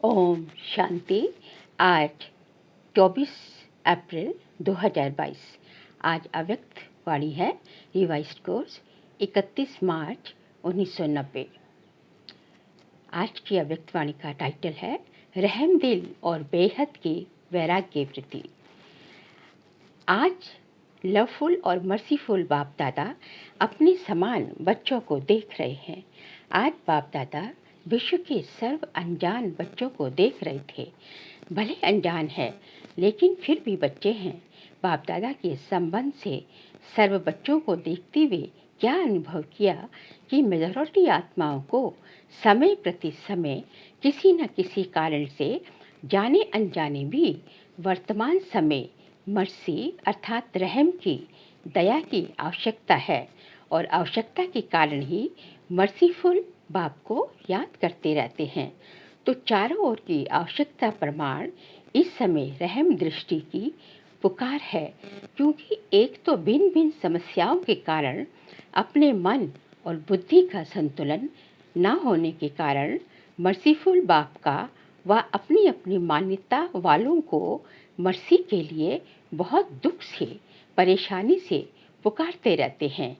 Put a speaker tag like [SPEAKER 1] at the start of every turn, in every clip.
[SPEAKER 1] ओम शांति। आज 24 अप्रैल 2022। आज अव्यक्त वाणी है रिवाइज्ड कोर्स 31 मार्च 1990। आज की अव्यक्त वाणी का टाइटल है रहम दिल और बेहद की वैराग्य वृत्ति। आज लवफुल और मर्सीफुल बाप दादा अपने समान बच्चों को देख रहे हैं। आज बाप दादा विश्व के सर्व अनजान बच्चों को देख रहे थे। भले अनजान है लेकिन फिर भी बच्चे हैं। बाप दादा के संबंध से सर्व बच्चों को देखते हुए क्या अनुभव किया कि मेजॉरिटी आत्माओं को समय प्रति समय किसी न किसी कारण से जाने अनजाने भी वर्तमान समय मर्सी अर्थात रहम की दया की आवश्यकता है और आवश्यकता के कारण ही मर्सीफुल बाप को याद करते रहते हैं। तो चारों ओर की आवश्यकता प्रमाण इस समय रहम दृष्टि की पुकार है, क्योंकि एक तो भिन्न भिन्न समस्याओं के कारण अपने मन और बुद्धि का संतुलन न होने के कारण मर्सीफुल बाप का व अपनी अपनी मान्यता वालों को मर्सी के लिए बहुत दुख से परेशानी से पुकारते रहते हैं।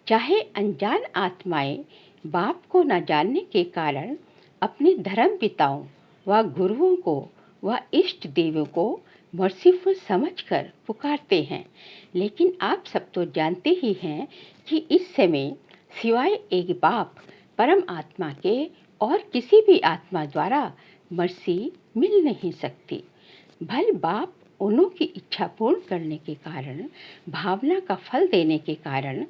[SPEAKER 1] चाहे अनजान आत्माएं बाप को न जानने के कारण अपने धर्म पिताओं व गुरुओं को व इष्ट देवों को मर्सीफुल समझकर पुकारते हैं, लेकिन आप सब तो जानते ही हैं कि इस समय सिवाय एक बाप परम आत्मा के और किसी भी आत्मा द्वारा मर्सी मिल नहीं सकती। भल बाप उन्हों की इच्छा पूर्ण करने के कारण, भावना का फल देने के कारण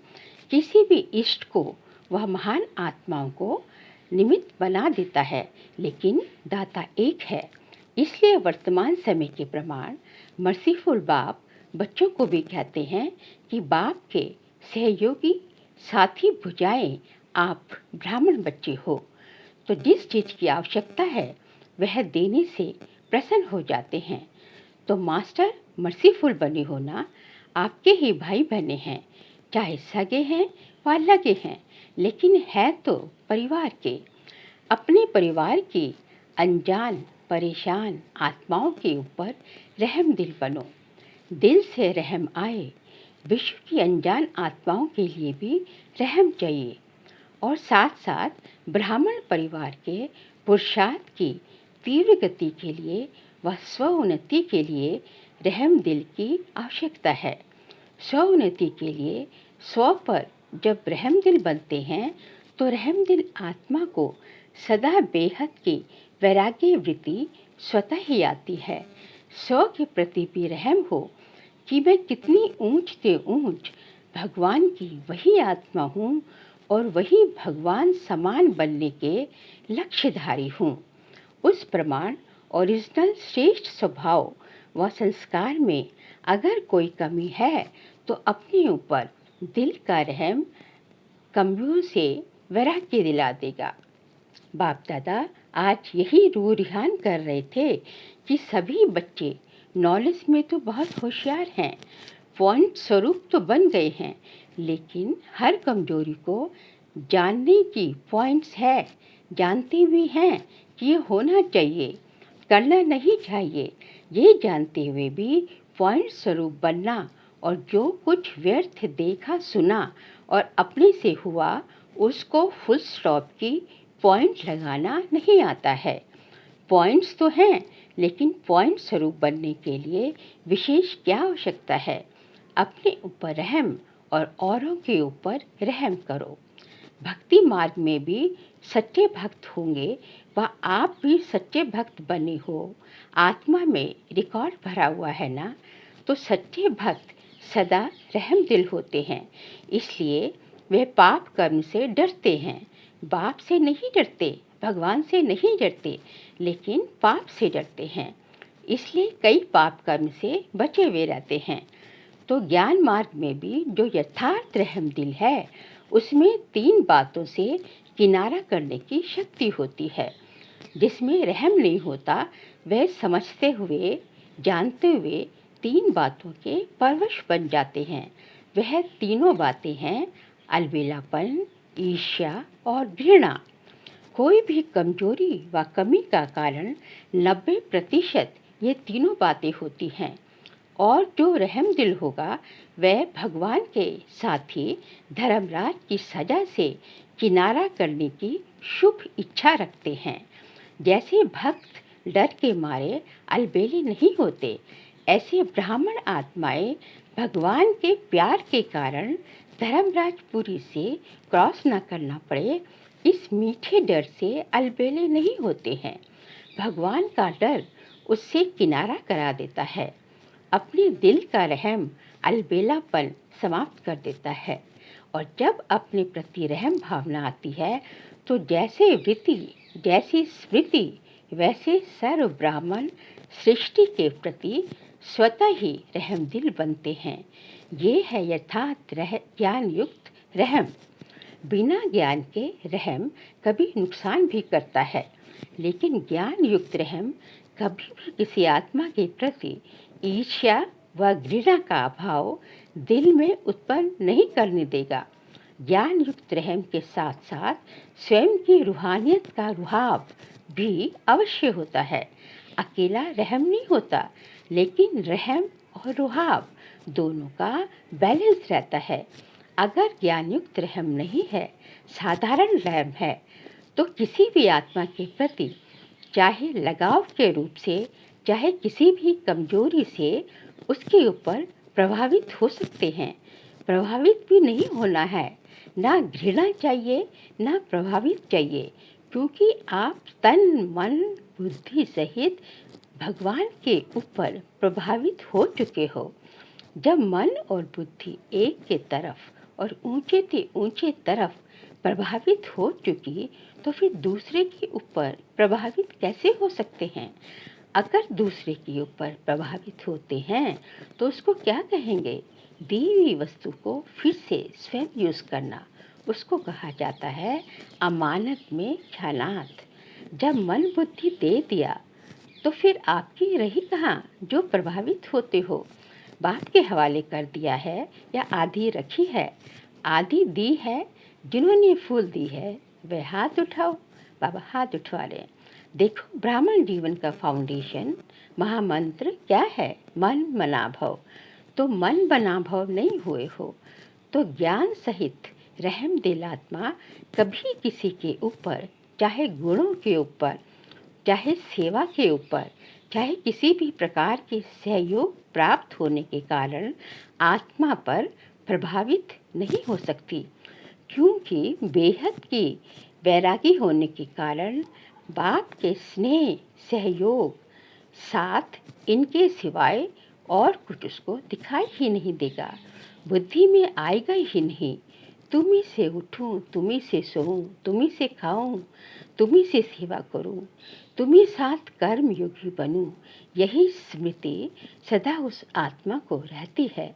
[SPEAKER 1] किसी भी इष्ट को वह महान आत्माओं को निमित्त बना देता है, लेकिन दाता एक है। इसलिए वर्तमान समय के प्रमाण मर्सीफुल बाप बच्चों को भी कहते हैं कि बाप के सहयोगी साथी भुजाएं आप ब्राह्मण बच्चे हो, तो जिस चीज की आवश्यकता है वह देने से प्रसन्न हो जाते हैं। तो मास्टर मर्सीफुल बने होना आपके ही भाई बहने हैं, चाहे सगे हैं व लगे हैं, लेकिन है तो परिवार के। अपने परिवार की अनजान परेशान आत्माओं के ऊपर रहम दिल बनो। दिल से रहम आए। विश्व की अनजान आत्माओं के लिए भी रहम चाहिए और साथ साथ ब्राह्मण परिवार के पुरुषार्थ की तीव्र गति के लिए व स्व-उन्नति के लिए रहम दिल की आवश्यकता है। स्व-उन्नति के लिए स्व पर जब रहम दिल बनते हैं तो रहम दिल आत्मा को सदा बेहद की वैराग्य वृत्ति स्वतः ही आती है। स्व के प्रति भी रहम हो कि मैं कितनी ऊंच से ऊंच भगवान की वही आत्मा हूँ और वही भगवान समान बनने के लक्ष्यधारी हूँ। उस प्रमाण ओरिजिनल श्रेष्ठ स्वभाव व संस्कार में अगर कोई कमी है तो अपने ऊपर दिल का रहम कमियों से वैराग्य दिला देगा। बाप दादा आज यही रूरिहान कर रहे थे कि सभी बच्चे नॉलेज में तो बहुत होशियार हैं, पॉइंट स्वरूप तो बन गए हैं, लेकिन हर कमजोरी को जानने की पॉइंट्स है, जानते भी हैं कि ये होना चाहिए, करना नहीं चाहिए, ये जानते हुए भी पॉइंट स्वरूप बनना और जो कुछ व्यर्थ देखा सुना और अपने से हुआ उसको फुल स्टॉप की पॉइंट लगाना नहीं आता है। पॉइंट्स तो हैं, लेकिन पॉइंट स्वरूप बनने के लिए विशेष क्या आवश्यकता है? अपने ऊपर रहम और औरों के ऊपर रहम करो। भक्ति मार्ग में भी सच्चे भक्त होंगे व आप भी सच्चे भक्त बने हो। आत्मा में रिकॉर्ड भरा हुआ है ना, तो सच्चे भक्त सदा रहम दिल होते हैं। इसलिए वे पाप कर्म से डरते हैं। बाप से नहीं डरते, भगवान से नहीं डरते, लेकिन पाप से डरते हैं। इसलिए कई पाप कर्म से बचे हुए रहते हैं। तो ज्ञान मार्ग में भी जो यथार्थ रहम दिल है उसमें 3 बातों से किनारा करने की शक्ति होती है। जिसमें रहम नहीं होता वह समझते हुए जानते हुए 3 बातों के परवश बन जाते हैं। वह तीनों बातें हैं अलबेलापन, ईर्ष्या और घृणा। कोई भी कमजोरी व कमी का कारण 90% ये तीनों बातें होती हैं। और जो रहमदिल होगा वह भगवान के साथ ही धर्मराज की सजा से किनारा करने की शुभ इच्छा रखते हैं। जैसे भक्त डर के मारे अलबेले नहीं होते, ऐसे ब्राह्मण आत्माएं भगवान के प्यार के कारण धर्मराजपुरी से क्रॉस न करना पड़े, इस मीठे डर से अलबेले नहीं होते हैं। भगवान का डर उससे किनारा करा देता है, अपने दिल का रहम अलबेलापन समाप्त कर देता है। और जब अपने प्रति रहम भावना आती है तो जैसे वृत्ति जैसी स्मृति वैसे सर्व ब्राह्मण सृष्टि के प्रति स्वतः ही रहमदिल बनते हैं। ये है यथार्थ ज्ञान युक्त रहम। बिना ज्ञान के रहम कभी नुकसान भी करता है, लेकिन ज्ञान युक्त रहम कभी भी किसी आत्मा के प्रति ईर्ष्या व घृणा का भाव दिल में उत्पन्न नहीं करने देगा। ज्ञान युक्त रहम के साथ साथ स्वयं की रूहानियत का रुहाब भी अवश्य होता है। अकेला रहम नहीं होता, लेकिन रहम और रुहाब दोनों का बैलेंस रहता है। अगर ज्ञान युक्त रहम नहीं है, साधारण रहम है, तो किसी भी आत्मा के प्रति चाहे लगाव के रूप से चाहे किसी भी कमजोरी से उसके ऊपर प्रभावित हो सकते हैं। प्रभावित भी नहीं होना है, ना घृणा चाहिए ना प्रभावित चाहिए, क्योंकि आप तन मन बुद्धि सहित भगवान के ऊपर प्रभावित हो चुके हो। जब मन और बुद्धि एक के तरफ और ऊंचे से ऊंचे तरफ प्रभावित हो चुकी, तो फिर दूसरे के ऊपर प्रभावित कैसे हो सकते हैं? अगर दूसरे के ऊपर प्रभावित होते हैं तो उसको क्या कहेंगे? दी हुई वस्तु को फिर से स्वयं यूज करना, उसको कहा जाता है अमानत में ख्यालात। जब मन बुद्धि दे दिया तो फिर आपकी रही कहाँ जो प्रभावित होते हो? बाप के हवाले कर दिया है या आधी रखी है? आधी दी है, जिन्होंने फूल दी है वह हाथ उठाओ। बाबा हाथ उठवा रहे हैं। देखो, ब्राह्मण जीवन का फाउंडेशन महामंत्र क्या है? मन मना भव। तो मन बना भव नहीं हुए हो तो ज्ञान सहित रहम दिल आत्मा कभी किसी के ऊपर, चाहे गुणों के ऊपर, चाहे सेवा के ऊपर, चाहे किसी भी प्रकार के सहयोग प्राप्त होने के कारण आत्मा पर प्रभावित नहीं हो सकती, क्योंकि बेहद की वैरागी होने के कारण बाप के स्नेह सहयोग साथ इनके सिवाय और कुछ उसको दिखाई ही नहीं देगा, बुद्धि में आएगा ही नहीं। तुम्ही से उठूं, तुम्ही से सोऊं, तुम्ही से खाऊं, तुम्ही से सेवा करूं, तुम्ही साथ कर्म योगी बनूं, यही स्मृति सदा उस आत्मा को रहती है।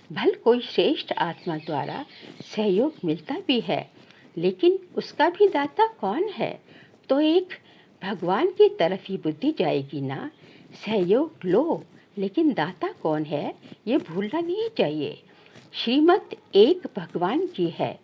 [SPEAKER 1] भल कोई श्रेष्ठ आत्मा द्वारा सहयोग मिलता भी है, लेकिन उसका भी दाता कौन है? तो एक भगवान की तरफ ही बुद्धि जाएगी ना। सहयोग लो, लेकिन दाता कौन है ये भूलना नहीं चाहिए। श्रीमत एक भगवान की है।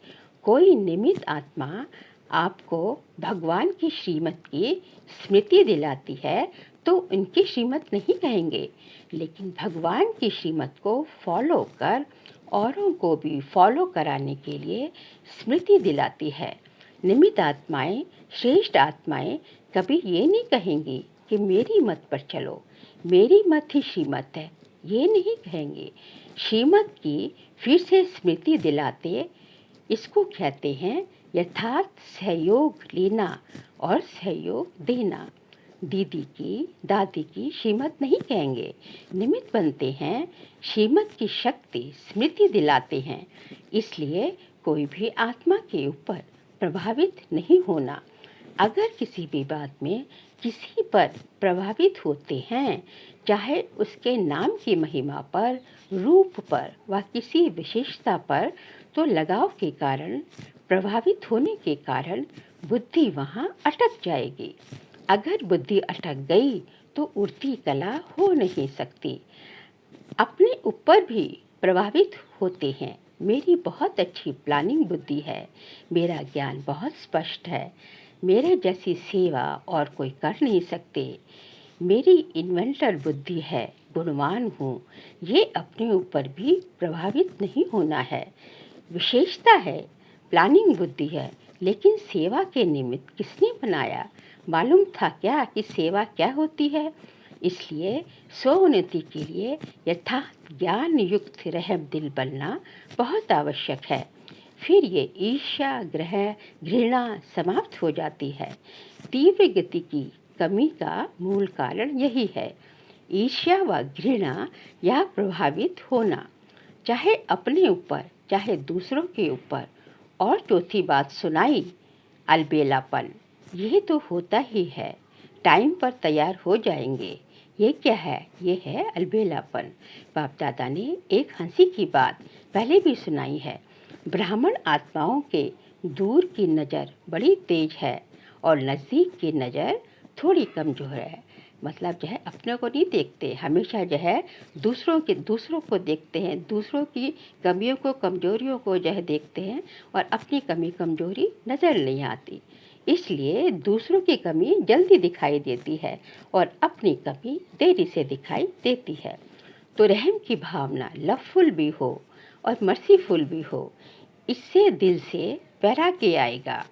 [SPEAKER 1] कोई निमित्त आत्मा आपको भगवान की श्रीमत की स्मृति दिलाती है तो उनकी श्रीमत नहीं कहेंगे, लेकिन भगवान की श्रीमत को फॉलो कर औरों को भी फॉलो कराने के लिए स्मृति दिलाती है। निमित्त आत्माएं, श्रेष्ठ आत्माएं कभी ये नहीं कहेंगी कि मेरी मत पर चलो, मेरी मत ही श्रीमत है, ये नहीं कहेंगे। श्रीमत की फिर से स्मृति दिलाते, इसको कहते हैं यथार्थ सहयोग लेना और सहयोग देना। दीदी की, दादी की श्रीमत नहीं कहेंगे, निमित्त बनते हैं, श्रीमत की शक्ति स्मृति दिलाते हैं। इसलिए कोई भी आत्मा के ऊपर प्रभावित नहीं होना। अगर किसी भी बात में किसी पर प्रभावित होते हैं, चाहे उसके नाम की महिमा पर, रूप पर व किसी विशेषता पर, तो लगाव के कारण, प्रभावित होने के कारण बुद्धि वहाँ अटक जाएगी। अगर बुद्धि अटक गई तो उड़ती कला हो नहीं सकती। अपने ऊपर भी प्रभावित होते हैं। मेरी बहुत अच्छी प्लानिंग बुद्धि है, मेरा ज्ञान बहुत स्पष्ट है, मेरे जैसी सेवा और कोई कर नहीं सकते। मेरी इन्वेंटर बुद्धि है, गुणवान हूँ, ये अपने ऊपर भी प्रभावित नहीं होना है। विशेषता है, प्लानिंग बुद्धि है, लेकिन सेवा के निमित्त किसने बनाया? मालूम था क्या कि सेवा क्या होती है? इसलिए स्वोन्नति के लिए यथार्थ ज्ञान युक्त रहम दिल बनना बहुत आवश्यक है। फिर ये ईर्ष्या, ग्रह, घृणा समाप्त हो जाती है। तीव्र गति की कमी का मूल कारण यही है, ईर्ष्या व घृणा या प्रभावित होना, चाहे अपने ऊपर चाहे दूसरों के ऊपर। और चौथी बात सुनाई, अलबेलापन। यह तो होता ही है, टाइम पर तैयार हो जाएंगे। ये क्या है? ये है अलबेलापन। बाप दादा ने एक हंसी की बात पहले भी सुनाई है। ब्राह्मण आत्माओं के दूर की नज़र बड़ी तेज है और नज़दीक की नज़र थोड़ी कमज़ोर है। मतलब जो है अपने को नहीं देखते, हमेशा जो है दूसरों को देखते हैं, दूसरों की कमियों को, कमज़ोरियों को जो है देखते हैं, और अपनी कमी कमज़ोरी नज़र नहीं आती। इसलिए दूसरों की कमी जल्दी दिखाई देती है और अपनी कमी देरी से दिखाई देती है। तो रहम की भावना लवफुल भी हो और मर्सीफुल भी हो, इससे दिल से वैराग्य आएगा।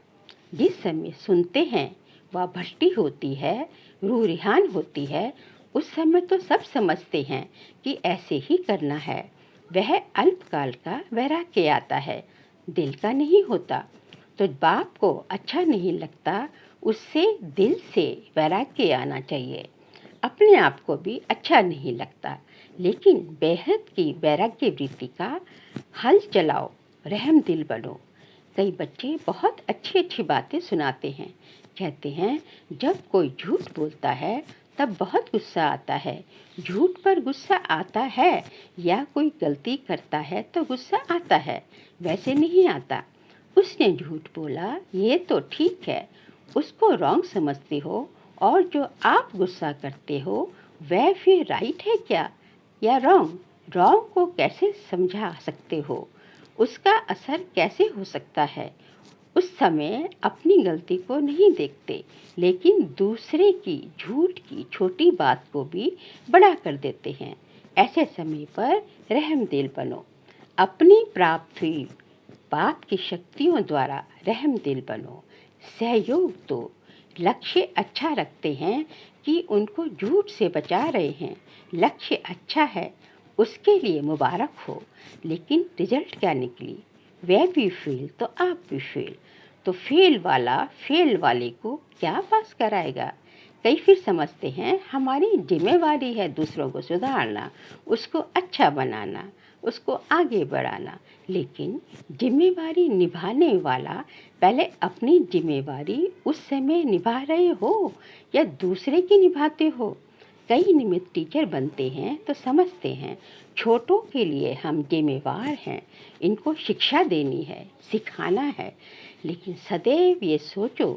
[SPEAKER 1] जिस समय सुनते हैं वह भट्टी होती है, रूह रिहान होती है, उस समय तो सब समझते हैं कि ऐसे ही करना है। वह अल्पकाल का वैराग्य आता है, दिल का नहीं होता। तो बाप को अच्छा नहीं लगता, उससे दिल से वैराग्य आना चाहिए। अपने आप को भी अच्छा नहीं लगता, लेकिन बेहद की वैराग्य वृत्ति का हल चलाओ, रहम दिल बनो। कई बच्चे बहुत अच्छी अच्छी बातें सुनाते हैं, कहते हैं जब कोई झूठ बोलता है तब बहुत गुस्सा आता है। झूठ पर गुस्सा आता है या कोई गलती करता है तो गुस्सा आता है, वैसे नहीं आता। उसने झूठ बोला ये तो ठीक है, उसको रॉन्ग समझते हो, और जो आप गुस्सा करते हो वह फिर राइट है क्या या रॉन्ग? रॉन्ग को कैसे समझा सकते हो? उसका असर कैसे हो सकता है? उस समय अपनी गलती को नहीं देखते, लेकिन दूसरे की झूठ की छोटी बात को भी बड़ा कर देते हैं। ऐसे समय पर रहम दिल बनो। अपनी प्राप्त हुई बाप की शक्तियों द्वारा रहम दिल बनो। सहयोग दो। लक्ष्य अच्छा रखते हैं कि उनको झूठ से बचा रहे हैं, लक्ष्य अच्छा है, उसके लिए मुबारक हो। लेकिन रिजल्ट क्या निकली? वह भी फेल तो आप भी फेल। तो फेल वाले को क्या पास कराएगा? कई फिर समझते हैं हमारी जिम्मेवारी है दूसरों को सुधारना, उसको अच्छा बनाना, उसको आगे बढ़ाना। लेकिन जिम्मेवारी निभाने वाला पहले अपनी जिम्मेवारी उस समय निभा रहे हो या दूसरे की निभाते हो? कई निमित्त टीचर बनते हैं तो समझते हैं छोटों के लिए हम जिम्मेवार हैं, इनको शिक्षा देनी है, सिखाना है। लेकिन सदैव ये सोचो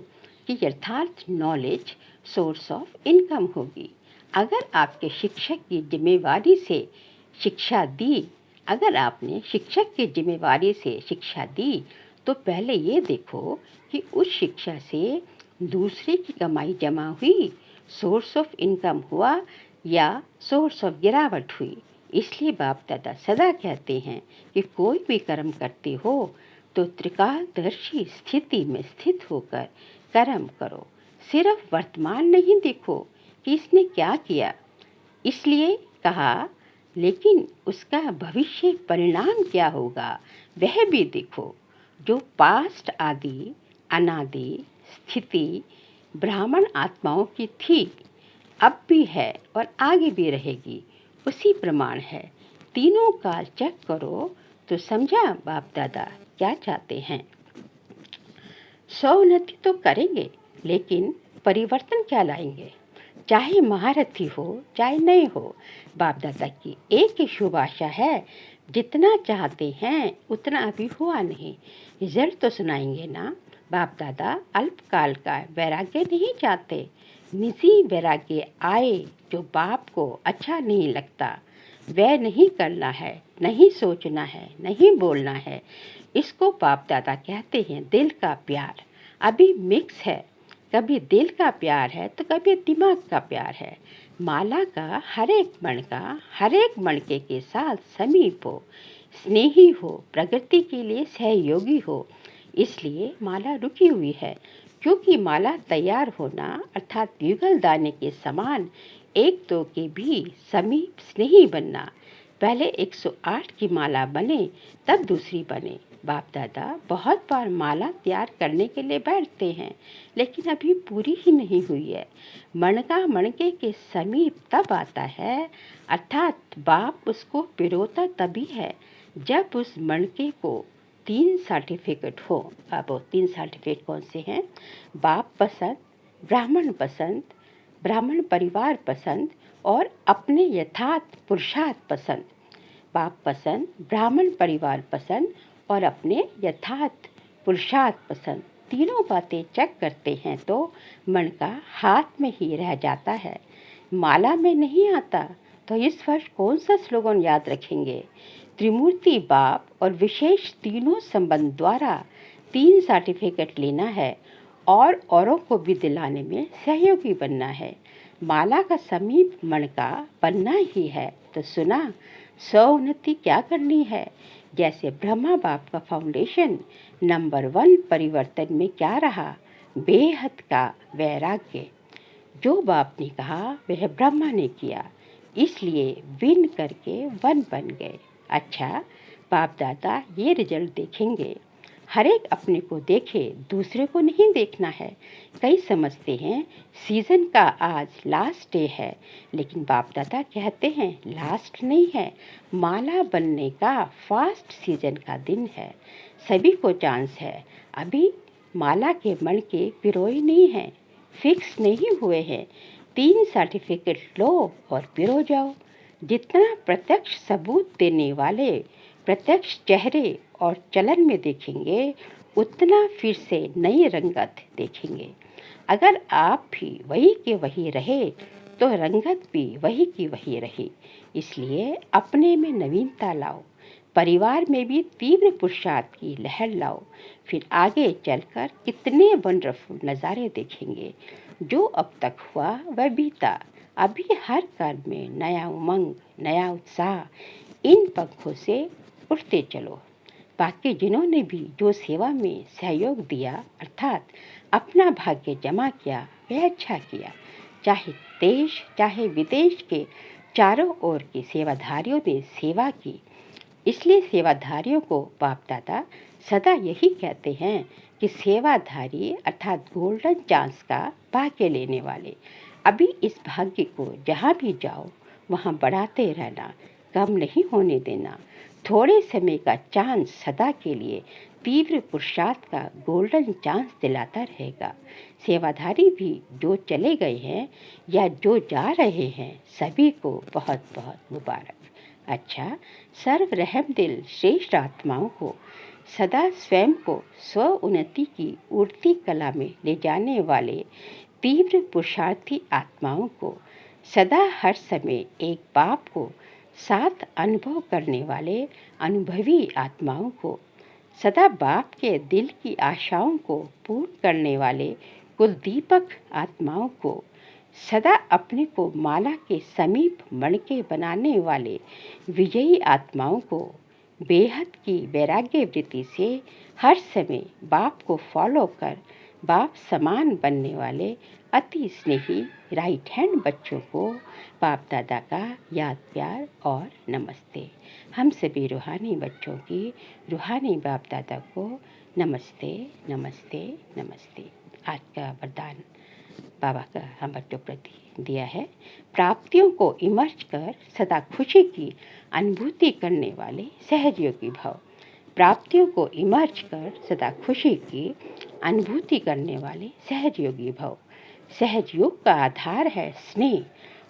[SPEAKER 1] कि यथार्थ नॉलेज सोर्स ऑफ इनकम होगी। अगर आपके शिक्षक की जिम्मेवारी से शिक्षा दी अगर आपने शिक्षक की जिम्मेवारी से शिक्षा दी, तो पहले ये देखो कि उस शिक्षा से दूसरे की कमाई जमा हुई, सोर्स ऑफ इनकम हुआ या सोर्स ऑफ गिरावट हुई। इसलिए बाप दादा सदा कहते हैं कि कोई भी कर्म करते हो तो त्रिकालदर्शी स्थिति में स्थित होकर कर्म करो। सिर्फ वर्तमान नहीं देखो कि इसने क्या किया, इसलिए कहा, लेकिन उसका भविष्य परिणाम क्या होगा वह भी देखो। जो पास्ट आदि अनादि स्थिति ब्राह्मण आत्माओं की थी, अब भी है और आगे भी रहेगी, उसी प्रमाण है। तीनों काल चेक करो तो समझा बाप दादा क्या चाहते हैं। स्वोन्नति तो करेंगे, लेकिन परिवर्तन क्या लाएंगे? चाहे महारथी हो चाहे नहीं हो, बाप दादा की एक ही शुभ आशा है, जितना चाहते हैं उतना अभी हुआ नहीं, रिजल्ट तो सुनाएंगे ना। बाप दादा अल्पकाल का वैराग्य नहीं चाहते, निजी वैराग्य आए जो बाप को अच्छा नहीं लगता, वह नहीं करना है, नहीं सोचना है, नहीं बोलना है। इसको बाप दादा कहते हैं दिल का प्यार। अभी मिक्स है, कभी दिल का प्यार है तो कभी दिमाग का प्यार है। माला का हर एक मणका हर एक मणके के साथ समीप हो, स्नेही हो, प्रकृति के लिए सहयोगी हो। इसलिए माला रुकी हुई है, क्योंकि माला तैयार होना अर्थात युगल दाने के समान एक दो के भी समीप स्नेही बनना। पहले 108 की माला बने तब दूसरी बने। बाप दादा बहुत बार माला तैयार करने के लिए बैठते हैं, लेकिन अभी पूरी ही नहीं हुई है। मणका मणके के समीप तब आता है, अर्थात बाप उसको पिरोता तभी है जब उस मणके को 3 सर्टिफिकेट हो। अब वो 3 सर्टिफिकेट कौन से हैं? बाप पसंद, ब्राह्मण पसंद, ब्राह्मण परिवार पसंद और अपने यथार्थ पुरुषार्थ पसंद। बाप पसंद, ब्राह्मण परिवार पसंद और अपने यथार्थ पुरुषार्थ पसंद। तीनों बातें चेक करते हैं तो मणका हाथ में ही रह जाता है, माला में नहीं आता। तो इस वर्ष कौन सा स्लोगन याद रखेंगे? त्रिमूर्ति बाप और विशेष तीनों संबंध द्वारा 3 सर्टिफिकेट लेना है और औरों को भी दिलाने में सहयोगी बनना है। माला का समीप मणका बनना ही है। तो सुना, स्वोन्नति क्या करनी है? जैसे ब्रह्मा बाप का फाउंडेशन नंबर 1 परिवर्तन में क्या रहा? बेहद का वैराग्य। जो बाप ने कहा वह ब्रह्मा ने किया, इसलिए विन करके वन बन गए। अच्छा, बाप दादा ये रिजल्ट देखेंगे। हर एक अपने को देखे, दूसरे को नहीं देखना है। कई समझते हैं सीजन का आज लास्ट डे है, लेकिन बाप दादा कहते हैं लास्ट नहीं है, माला बनने का फर्स्ट सीजन का दिन है। सभी को चांस है। अभी माला के मणके पिरोए नहीं हैं, फिक्स नहीं हुए हैं। 3 सर्टिफिकेट लो और पिरो जाओ। जितना प्रत्यक्ष सबूत देने वाले प्रत्यक्ष चेहरे और चलन में देखेंगे, उतना फिर से नई रंगत देखेंगे। अगर आप भी वही के वही रहे तो रंगत भी वही की वही रही। इसलिए अपने में नवीनता लाओ, परिवार में भी तीव्र पुरुषार्थ की लहर लाओ। फिर आगे चलकर कितने वंडरफुल नज़ारे देखेंगे। जो अब तक हुआ वह बीता। अभी हर कर्म में नया उमंग, नया उत्साह। इन पंखों से उठते चलो। बाकी जिन्होंने भी जो सेवा में सहयोग दिया, अर्थात अपना भाग्य जमा किया, वह अच्छा किया। चाहे देश चाहे विदेश के चारों ओर के सेवाधारियों ने सेवा की। इसलिए सेवाधारियों को बाप दादा सदा यही कहते हैं कि सेवाधारी अर्थात गोल्डन चांस का भाग्य लेने वाले। अभी इस भाग्य को जहाँ भी जाओ वहाँ बढ़ाते रहना, कम नहीं होने देना। थोड़े समय का चांस सदा के लिए तीव्र पुरुषार्थ का गोल्डन चांस दिलाता रहेगा। सेवाधारी भी जो चले गए हैं या जो जा रहे हैं, सभी को बहुत बहुत मुबारक। अच्छा, सर्व रहम दिल श्रेष्ठ आत्माओं को सदा स्वयं को स्व उन्नति की उड़ती कला में ले जाने वाले तीव्र पुरुषार्थी आत्माओं को सदा हर समय एक बाप को साथ अनुभव करने वाले अनुभवी आत्माओं को सदा बाप के दिल की आशाओं को पूर्ण करने वाले कुलदीपक आत्माओं को सदा अपने को माला के समीप मणके बनाने वाले विजयी आत्माओं को बेहद की वैराग्य वृत्ति से हर समय बाप को फॉलो कर बाप समान बनने वाले अति स्नेही राइट हैंड बच्चों को बाप दादा का याद प्यार और नमस्ते। हम सभी रूहानी बच्चों की रूहानी बाप दादा को नमस्ते नमस्ते नमस्ते। आज का वरदान बाबा का हम बच्चों प्रति दिया है। प्राप्तियों को इमर्ज कर सदा खुशी की अनुभूति करने वाले सहजयोगी भव। प्राप्तियों को इमर्ज कर सदा खुशी की अनुभूति करने वाले सहजयोगी भव। सहजयोग का आधार है स्नेह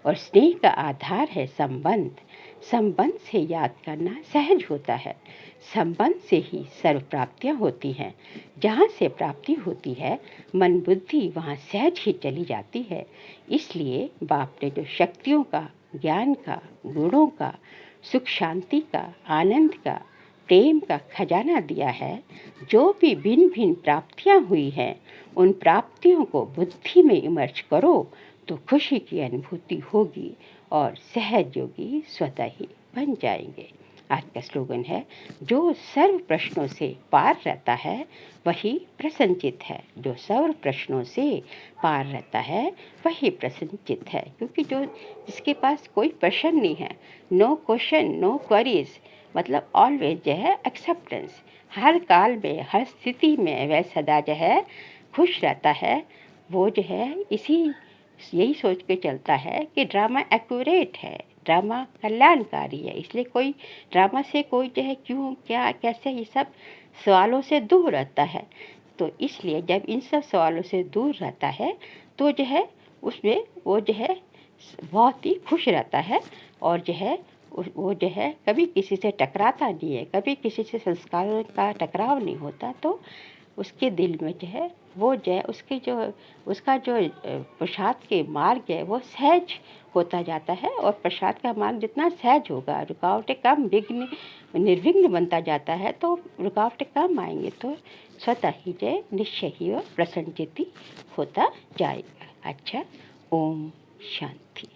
[SPEAKER 1] और स्नेह का आधार है संबंध। संबंध से याद करना सहज होता है। संबंध से ही सर्व प्राप्तियाँ होती हैं। जहाँ से प्राप्ति होती है, मन बुद्धि वहाँ सहज ही चली जाती है। इसलिए बाप ने जो शक्तियों का, ज्ञान का, गुणों का, सुख शांति का, आनंद का, प्रेम का खजाना दिया है। जो भी भिन्न भिन्न प्राप्तियाँ हुई हैं, उन प्राप्तियों को बुद्धि में इमर्ज करो तो खुशी की अनुभूति होगी और सहज योगी स्वतः ही बन जाएंगे। आज का स्लोगन है, जो सर्व प्रश्नों से पार रहता है वही प्रसन्नचित है। जो सर्व प्रश्नों से पार रहता है वही प्रसन्नचित है। क्योंकि जिसके पास कोई प्रश्न नहीं है, नो क्वेश्चन नो क्वेरीज, मतलब ऑलवेज जो है एक्सेप्टेंस, हर काल में हर स्थिति में वह सदा जो है खुश रहता है। वो जो है यही सोच के चलता है कि ड्रामा एक्यूरेट है, ड्रामा कल्याणकारी है। इसलिए कोई ड्रामा से कोई जो है क्यों क्या कैसे ये सब सवालों से दूर रहता है। तो इसलिए जब इन सब सवालों से दूर रहता है तो जो है उसमें वो जो है बहुत ही खुश रहता है। और जो है वो जो है कभी किसी से टकराता नहीं है, कभी किसी से संस्कारों का टकराव नहीं होता। तो उसके दिल में जो है वो जो है उसका जो प्रसाद के मार्ग है वो सहज होता जाता है। और प्रसाद का मार्ग जितना सहज होगा, रुकावटें कम, विघ्न निर्विघ्न बनता जाता है, तो रुकावटें कम आएंगे तो स्वतः ही जो निश्चय ही वो प्रसन्नचित्ती होता जाएगा। अच्छा, ओम शांति।